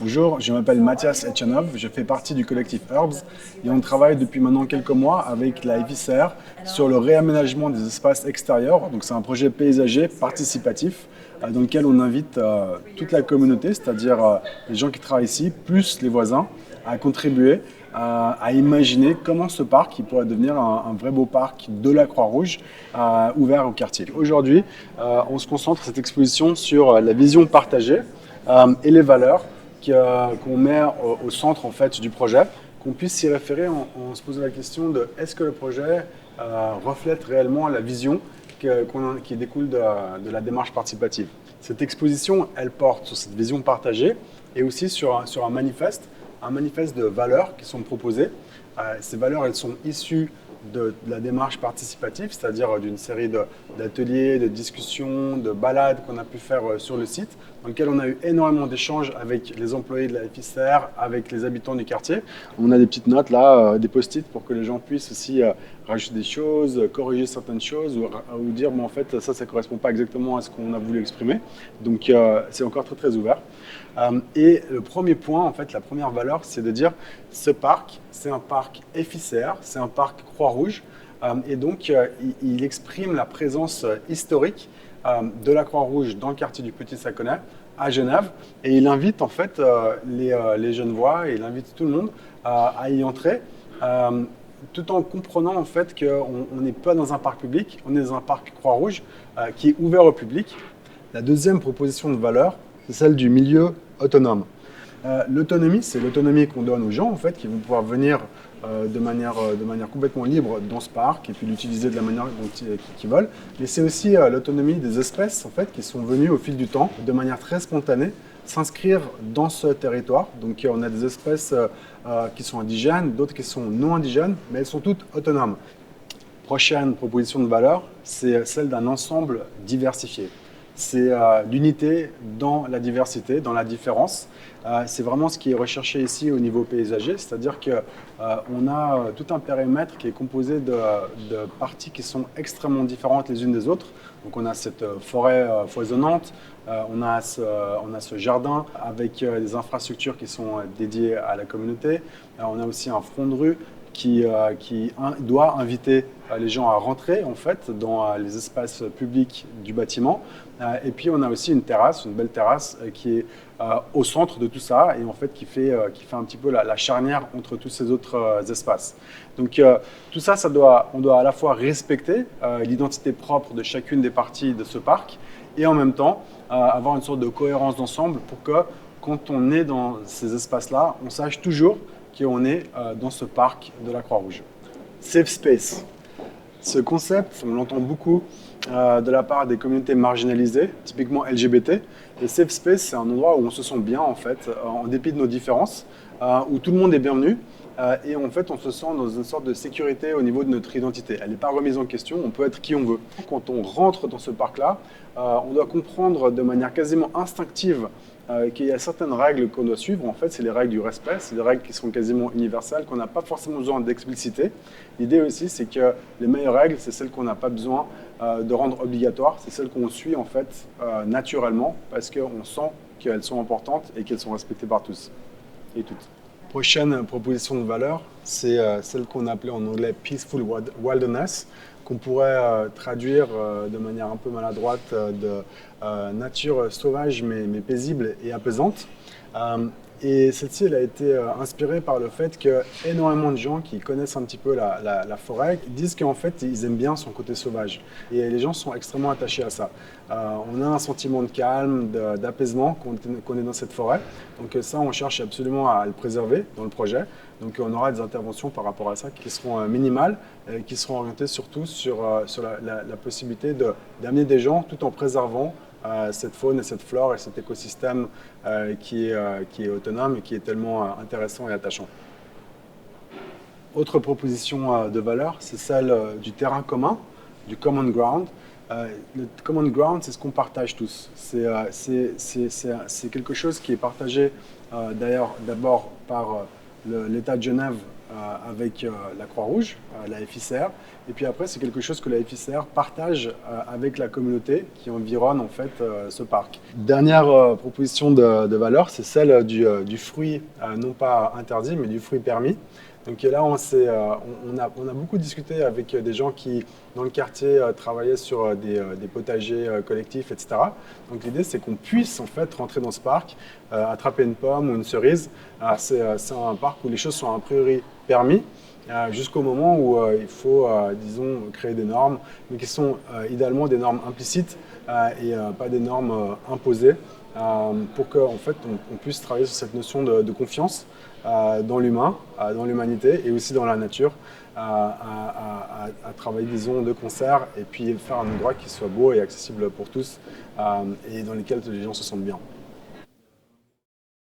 Bonjour, je m'appelle Mathias Etchanov, je fais partie du collectif Herbs et on travaille depuis maintenant quelques mois avec la FICR sur le réaménagement des espaces extérieurs. Donc c'est un projet paysager participatif dans lequel on invite toute la communauté, c'est-à-dire les gens qui travaillent ici, plus les voisins, à contribuer à imaginer comment ce parc il pourrait devenir un vrai beau parc de la Croix-Rouge ouvert au quartier. Aujourd'hui, on se concentre cette exposition sur la vision partagée et les valeurs qu'on met au centre en fait, du projet, qu'on puisse s'y référer en se posant la question de est-ce que le projet reflète réellement la vision qui découle de la démarche participative. Cette exposition, elle porte sur cette vision partagée et aussi sur un manifeste de valeurs qui sont proposées. Ces valeurs, elles sont issues de la démarche participative, c'est-à-dire d'une série d'ateliers, de discussions, de balades qu'on a pu faire sur le site, dans lequel on a eu énormément d'échanges avec les employés de la FICR, avec les habitants du quartier. On a des petites notes là, des post-it pour que les gens puissent aussi rajouter des choses, corriger certaines choses ou dire bon, en fait ça ne correspond pas exactement à ce qu'on a voulu exprimer. Donc c'est encore très très ouvert. Et le premier point, en fait, la première valeur, c'est de dire ce parc, c'est un parc FICR, c'est un parc Croix-Rouge, et donc il exprime la présence historique de la Croix-Rouge dans le quartier du Petit-Saconnet, à Genève, et il invite en fait les Genevois, et il invite tout le monde à y entrer, tout en comprenant en fait qu'on n'est pas dans un parc public, on est dans un parc Croix-Rouge qui est ouvert au public. La deuxième proposition de valeur, c'est celle du milieu autonome. L'autonomie, c'est l'autonomie qu'on donne aux gens, en fait, qui vont pouvoir venir de manière complètement libre dans ce parc et puis l'utiliser de la manière qu'ils veulent. Mais c'est aussi l'autonomie des espèces, en fait, qui sont venues au fil du temps, de manière très spontanée, s'inscrire dans ce territoire. Donc on a des espèces qui sont indigènes, d'autres qui sont non indigènes, mais elles sont toutes autonomes. Prochaine proposition de valeur, c'est celle d'un ensemble diversifié. C'est l'unité dans la diversité, dans la différence. C'est vraiment ce qui est recherché ici au niveau paysager, c'est-à-dire qu'on a tout un périmètre qui est composé de parties qui sont extrêmement différentes les unes des autres. Donc on a cette forêt foisonnante, on a ce jardin avec des infrastructures qui sont dédiées à la communauté. On a aussi un front de rue qui doit inviter les gens à rentrer en fait dans les espaces publics du bâtiment. Et puis on a aussi une terrasse, une belle terrasse qui est au centre de tout ça et en fait qui fait un petit peu la charnière entre tous ces autres espaces. Donc tout ça, on doit à la fois respecter l'identité propre de chacune des parties de ce parc et en même temps avoir une sorte de cohérence d'ensemble pour que quand on est dans ces espaces-là, on sache toujours qu'on est dans ce parc de la Croix-Rouge. Safe Space. Ce concept, on l'entend beaucoup de la part des communautés marginalisées, typiquement LGBT. Et Safe Space, c'est un endroit où on se sent bien, en fait, en dépit de nos différences, où tout le monde est bienvenu. Et en fait, on se sent dans une sorte de sécurité au niveau de notre identité. Elle n'est pas remise en question, on peut être qui on veut. Quand on rentre dans ce parc-là, on doit comprendre de manière quasiment instinctive qu'il y a certaines règles qu'on doit suivre. En fait, c'est les règles du respect, c'est des règles qui sont quasiment universelles, qu'on n'a pas forcément besoin d'expliciter. L'idée aussi, c'est que les meilleures règles, c'est celles qu'on n'a pas besoin de rendre obligatoires, c'est celles qu'on suit en fait naturellement, parce qu'on sent qu'elles sont importantes et qu'elles sont respectées par tous et toutes. Prochaine proposition de valeur, c'est celle qu'on appelait en anglais Peaceful Wilderness, qu'on pourrait traduire de manière un peu maladroite de nature sauvage mais paisible et apaisante. Et celle-ci, elle a été inspirée par le fait que énormément de gens qui connaissent un petit peu la forêt disent qu'en fait, ils aiment bien son côté sauvage. Et les gens sont extrêmement attachés à ça. On a un sentiment de calme, d'apaisement quand on est dans cette forêt. Donc ça, on cherche absolument à le préserver dans le projet. Donc on aura des interventions par rapport à ça qui seront minimales, qui seront orientées surtout sur la possibilité d'amener des gens tout en préservant cette faune et cette flore et cet écosystème qui est autonome et qui est tellement intéressant et attachant. Autre proposition de valeur, c'est celle du terrain commun, du common ground. Le common ground, c'est ce qu'on partage tous. C'est quelque chose qui est partagé d'ailleurs d'abord par l'État de Genève avec la Croix-Rouge, la FICR. Et puis après, c'est quelque chose que la FICR partage avec la communauté qui environne en fait ce parc. Dernière proposition de valeur, c'est celle du fruit, non pas interdit, mais du fruit permis. Donc là, on a beaucoup discuté avec des gens qui, dans le quartier, travaillaient sur des potagers collectifs, etc. Donc l'idée, c'est qu'on puisse en fait rentrer dans ce parc, attraper une pomme ou une cerise. C'est un parc où les choses sont a priori permis, jusqu'au moment où il faut, disons, créer des normes, mais qui sont idéalement des normes implicites et pas des normes imposées, pour qu'en fait, on puisse travailler sur cette notion de confiance dans l'humain, dans l'humanité et aussi dans la nature, à travailler, disons, de concert et puis faire un endroit qui soit beau et accessible pour tous et dans lequel les gens se sentent bien.